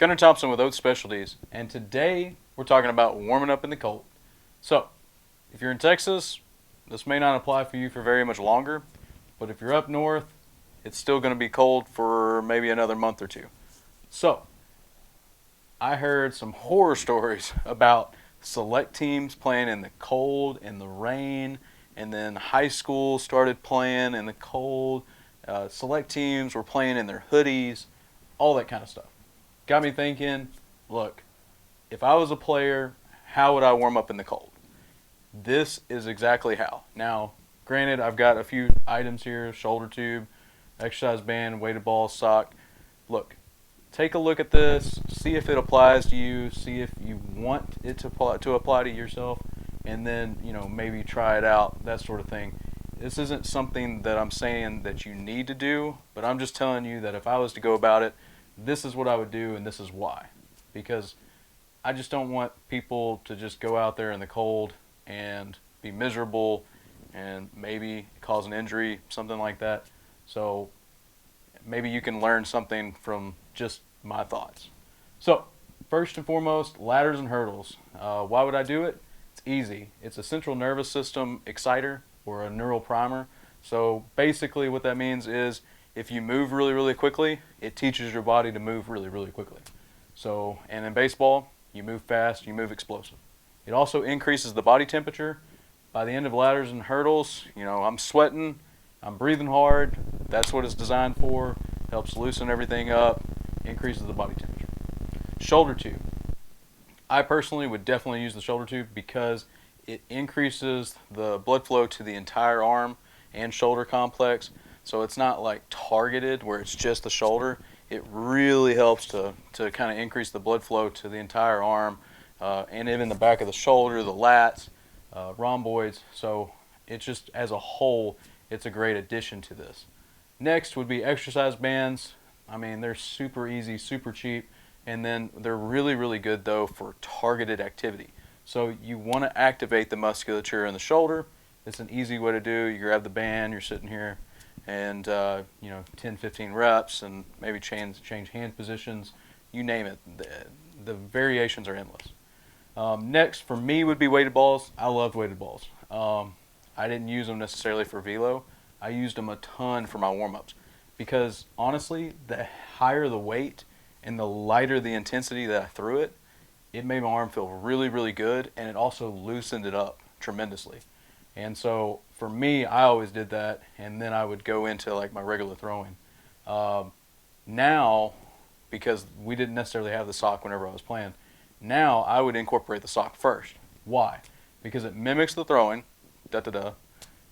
Gunnar Thompson with Oath Specialties, and today we're talking about warming up in the cold. So, if you're in Texas, this may not apply for you for very much longer, but if you're up north, it's still going to be cold for maybe another month or two. So, I heard some horror stories about select teams playing in the cold and the rain, and then high school started playing in the cold. Select teams were playing in their hoodies, all that kind of stuff. Got me thinking, look, if I was a player, how would I warm up in the cold? This is exactly how. Now, granted, I've got a few items here: shoulder tube, exercise band, weighted ball, sock. Look, take a look at this, see if it applies to you, see if you want it to apply to yourself, and then, maybe try it out, that sort of thing. This isn't something that I'm saying that you need to do, but I'm just telling you that if I was to go about it, this is what I would do, and this is why. Because I just don't want people to just go out there in the cold and be miserable and maybe cause an injury, something like that. So maybe you can learn something from just my thoughts. So first and foremost, ladders and hurdles. Why would I do it? It's easy. It's a central nervous system exciter, or a neural primer. So basically what that means is if you move really, really quickly, it teaches your body to move really, really quickly. So, and in baseball, you move fast, you move explosive. It also increases the body temperature. By the end of ladders and hurdles, I'm sweating, I'm breathing hard. That's what it's designed for. Helps loosen everything up, increases the body temperature. Shoulder tube. I personally would definitely use the shoulder tube because it increases the blood flow to the entire arm and shoulder complex. So it's not like targeted where it's just the shoulder. It really helps to kind of increase the blood flow to the entire arm and even the back of the shoulder, the lats, rhomboids. So it's just, as a whole, it's a great addition to this. Next would be exercise bands. I mean, they're super easy, super cheap, and then they're really, really good though for targeted activity. So you want to activate the musculature in the shoulder. It's an easy way to do. You grab the band, you're sitting here, and 10, 15 reps, and maybe change hand positions. You name it. The variations are endless. Next for me would be weighted balls. I loved weighted balls. I didn't use them necessarily for velo. I used them a ton for my warm-ups because honestly, the higher the weight and the lighter the intensity that I threw it, it made my arm feel really, really good, and it also loosened it up tremendously. And so for me, I always did that, and then I would go into like my regular throwing. Now, because we didn't necessarily have the sock whenever I was playing, now I would incorporate the sock first. Why? Because it mimics the throwing,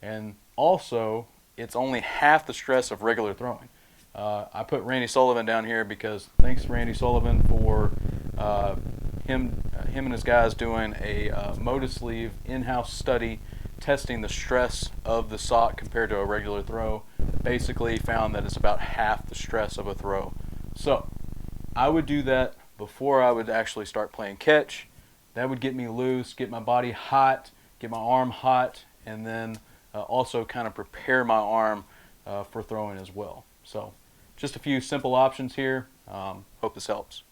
and also it's only half the stress of regular throwing. I put Randy Sullivan down here because thanks Randy Sullivan for him and his guys doing a Motus Sleeve in-house study testing the stress of the sock compared to a regular throw. Basically found that it's about half the stress of a throw. So I would do that before I would actually start playing catch. That would get me loose, get my body hot, get my arm hot, and then also kind of prepare my arm for throwing as well. So just a few simple options here. Hope this helps.